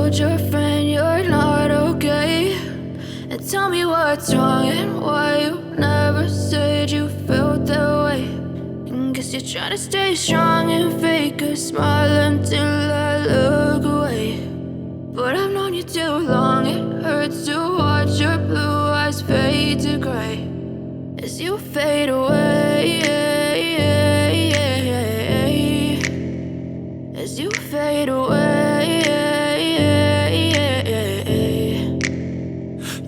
told your friend you're not okay, and tell me what's wrong and why you never said you felt that way. And guess you're trying to stay strong and fake a smile until I look away. But I've known you too long, it hurts to watch your blue eyes fade to gray as you fade away, as you fade away.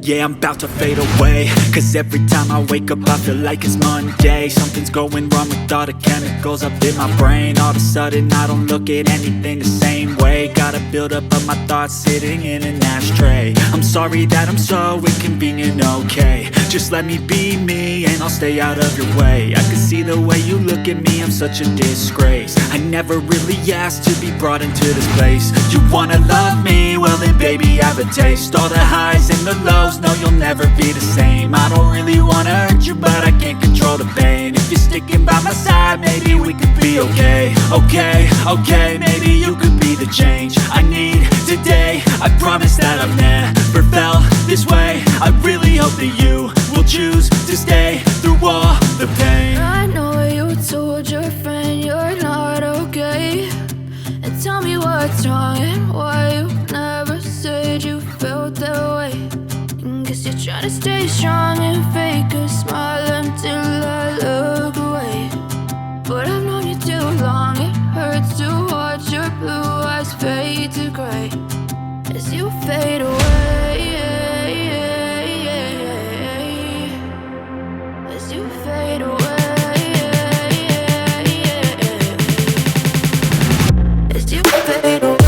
Yeah, I'm about to fade away, cause every time I wake up I feel like it's Monday. Something's going wrong with all the chemicals up in my brain. All of a sudden I don't look at anything the same way. Gotta build up of my thoughts sitting in an ashtray. I'm sorry that I'm so inconvenient, okay. Just let me be me and I'll stay out of your way. I can see the way you look at me, I'm such a disgrace. I never really asked to be brought into this place. You wanna love me? Well then baby, have a taste. All the highs and the lows, no, you'll never be the same. I don't really wanna hurt you, but I can't control the pain. If you're sticking by my side, maybe we could be okay. Okay, maybe you could be the change I need today. I promise that I've never felt this way. I really hope that you will choose to stay through all the pain. I know you told your friend you're not okay, and tell me what's wrong and why you never said you felt that way. And guess you're trying to stay strong and fake a smile until I look away. But I've known you too long, it hurts to watch your blue eyes fade to gray as you fade away, as you fade away. As you fade away.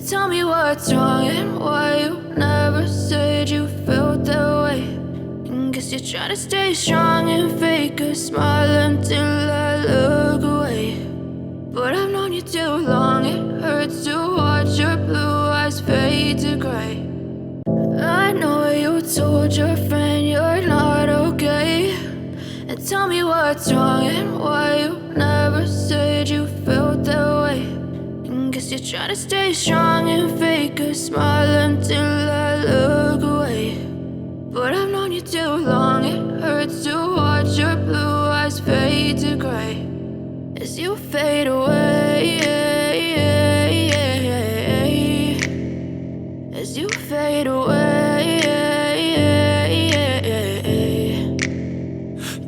Tell me what's wrong and why you never said you felt that way. And guess you're trying to stay strong and fake a smile until I look away. But I've known you too long, it hurts to watch your blue eyes fade to gray. I know you told your friend you're not okay, and tell me what's wrong and why you never said you felt that way. Guess you're trying to stay strong and fake a smile until I look away. But I've known you too long, it hurts to watch your blue eyes fade to gray as you fade away, as you fade away.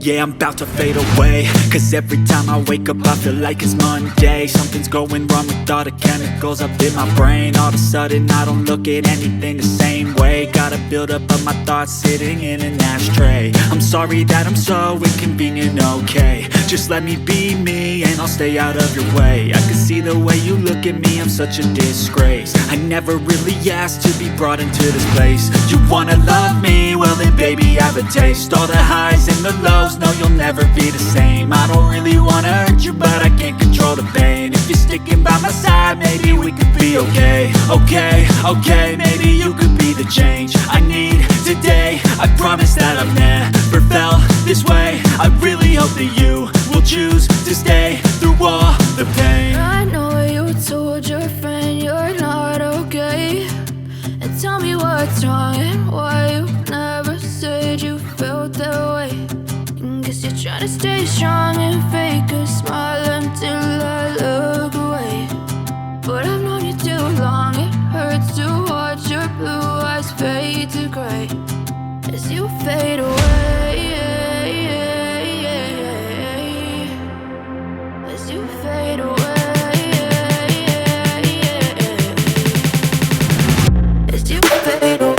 Yeah, I'm about to fade away, cause every time I wake up I feel like it's Monday. Something's going wrong with all the chemicals up in my brain. All of a sudden I don't look at anything the same way. Gotta build up of my thoughts sitting in an ashtray. I'm sorry that I'm so inconvenient, okay. Just let me be me and I'll stay out of your way. I can see the way you look at me, I'm such a disgrace. I never really asked to be brought into this place. You wanna love me? Well then baby have a taste. All the highs and the lows, no you'll never be the same. I don't really wanna hurt you but I can't control the pain. If you're sticking by my side, maybe we could be okay. Okay, maybe you could be the change I need today. I promise that I've never felt this way. I really hope that you will choose to stay through all the pain. I know you told your friend you're not okay, and tell me what's wrong and why you never said you felt that way. And guess you're trying to stay strong and fake a smile until I look away. But I've known you too long, it hurts to watch your blue eyes fade to gray as you fade away. As you fade away. As you fade away. As you fade away.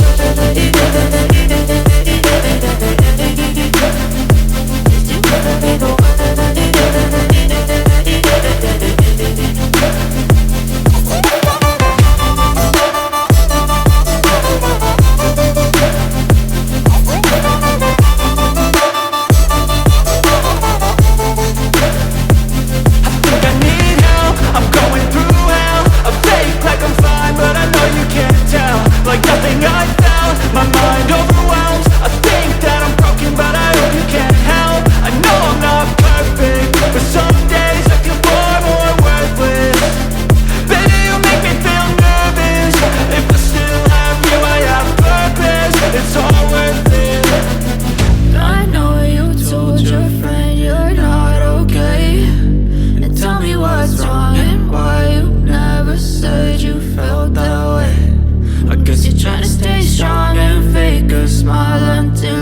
Like nothing I found, my mind overwhelms. I think that I'm broken, but I hope you can't help. I know I'm not perfect, but some days I feel far more worthless. Baby, you make me feel nervous. If I still have you, I have purpose. It's all worth it. I know you told your friend you're not okay, and tell me what's wrong and why you never said you felt that way. I guess you're trying to stay strong and fake a smile until